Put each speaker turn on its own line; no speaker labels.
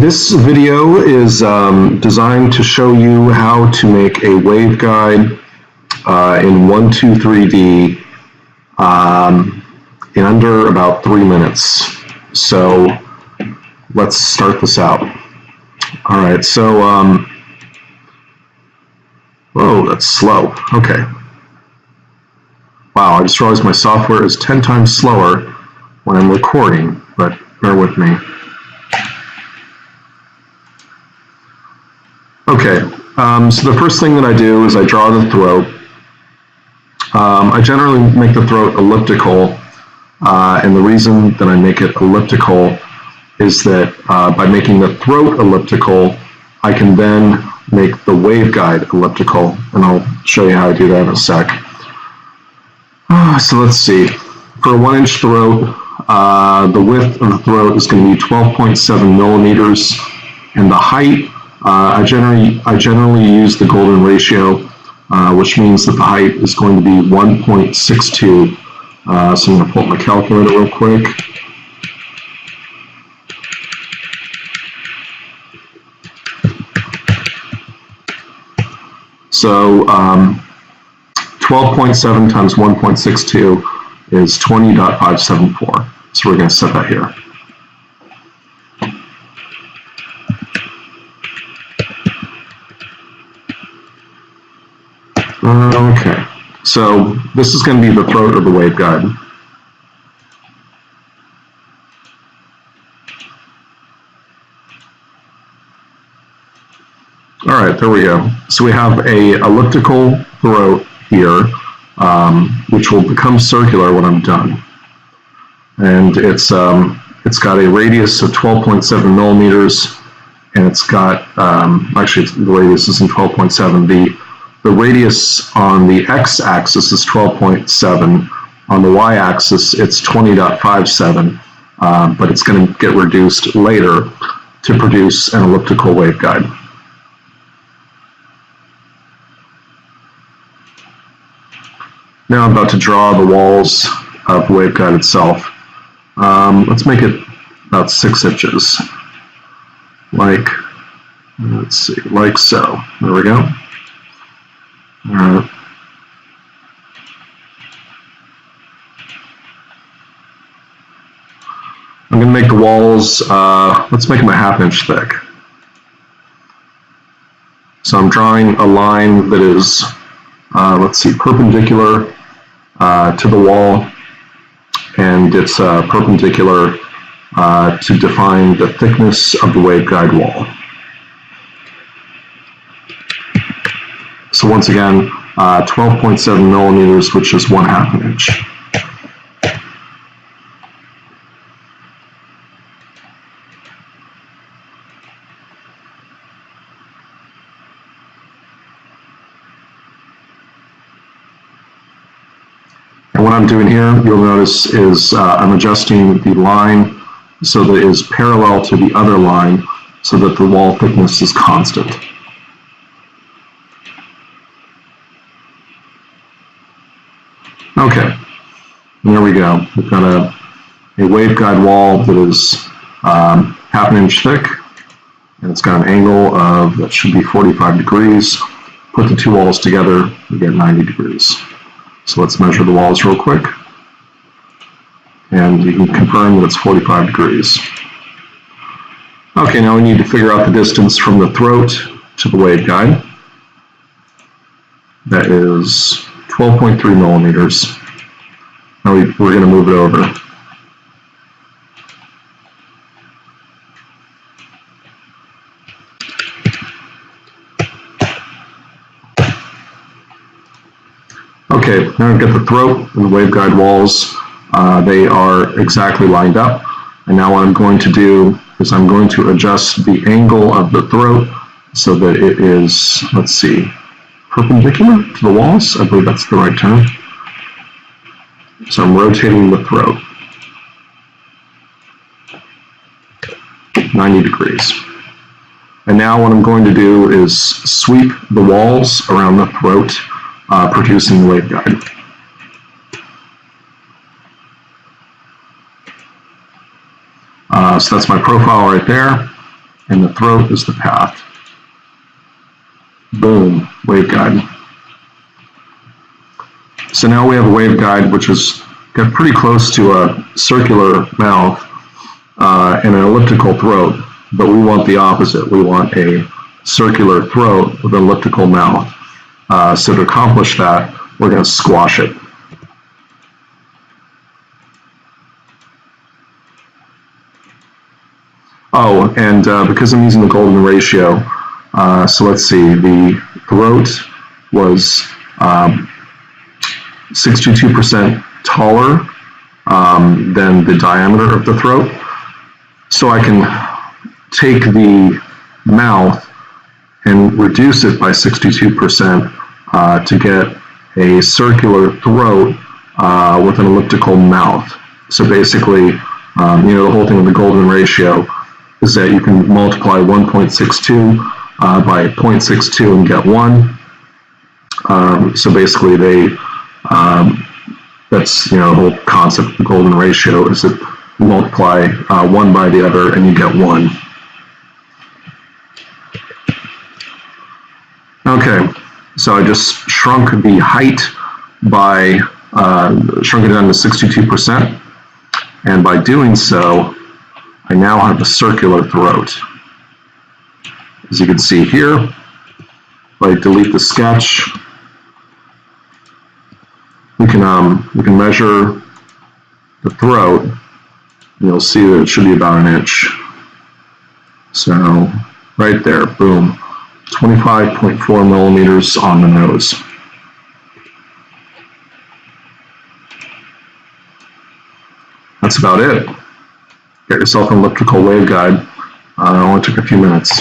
This video is designed to show you how to make a waveguide in 123D in under about 3 minutes. So let's start this out. All right, so, whoa, that's slow. Okay. Wow, I just realized my software is 10 times slower when I'm recording, but bear with me. Okay, so the first thing that I do is I draw the throat. I generally make the throat elliptical, and the reason that I make it elliptical is that by making the throat elliptical, I can then make the waveguide elliptical, and I'll show you how I do that in a sec. So let's see. For a 1-inch throat, the width of the throat is going to be 12.7 millimeters, and the height, I generally use the golden ratio, which means that the height is going to be 1.62. So I'm going to pull up my calculator real quick. So 12.7 times 1.62 is 20.574. So we're going to set that here. Okay, so this is going to be the throat of the waveguide. All right, there we go. So we have a elliptical throat here, which will become circular when I'm done. And it's got a radius of 12.7 millimeters, and it's got, actually the radius isn't 12.7. The radius on the x-axis is 12.7. On the y-axis, it's 20.57, but it's going to get reduced later to produce an elliptical waveguide. Now I'm about to draw the walls of the waveguide itself. Let's make it about 6 inches, like, let's see, like so. There we go. All right. I'm going to make the walls, let's make them a 1/2 inch thick. So I'm drawing a line that is, let's see, perpendicular to the wall, and it's perpendicular to define the thickness of the waveguide wall. So once again, 12.7 millimeters, which is 1/2 inch. And what I'm doing here, you'll notice, is I'm adjusting the line so that it is parallel to the other line so that the wall thickness is constant. Okay, and there we go. We've got a waveguide wall that is 1/2 inch thick, and it's got an angle of, that should be 45 degrees. Put the two walls together, you get 90 degrees. So let's measure the walls real quick, and you can confirm that it's 45 degrees. Okay, now we need to figure out the distance from the throat to the waveguide. That is 12.3 millimeters. Now we're going to move it over. Okay, now I've got the throat and the waveguide walls. They are exactly lined up. And now what I'm going to do is I'm going to adjust the angle of the throat so that it is, let's see, perpendicular to the walls. I believe that's the right term. So I'm rotating the throat 90 degrees. And now what I'm going to do is sweep the walls around the throat, producing the waveguide. So that's my profile right there. and the throat is the path. Boom, waveguide. So now we have a waveguide which is got pretty close to a circular mouth and an elliptical throat, but we want the opposite. We want a circular throat with an elliptical mouth. So to accomplish that, we're going to squash it. Oh, and because I'm using the golden ratio, so let's see, the throat was 62% taller than the diameter of the throat. So I can take the mouth and reduce it by 62% to get a circular throat with an elliptical mouth. So basically, the whole thing with the golden ratio is that you can multiply 1.62 by 0.62 and get 1. So basically, that's the whole concept of the golden ratio is that you multiply one by the other and you get 1. Okay, so I just shrunk the height by shrunk it down to 62%, and by doing so, I now have a circular throat. As you can see here, if I delete the sketch, we can measure the throat, and you'll see that it should be about an inch. So right there, boom, 25.4 millimeters on the nose. That's about it. Get yourself an elliptical waveguide. It only took a few minutes.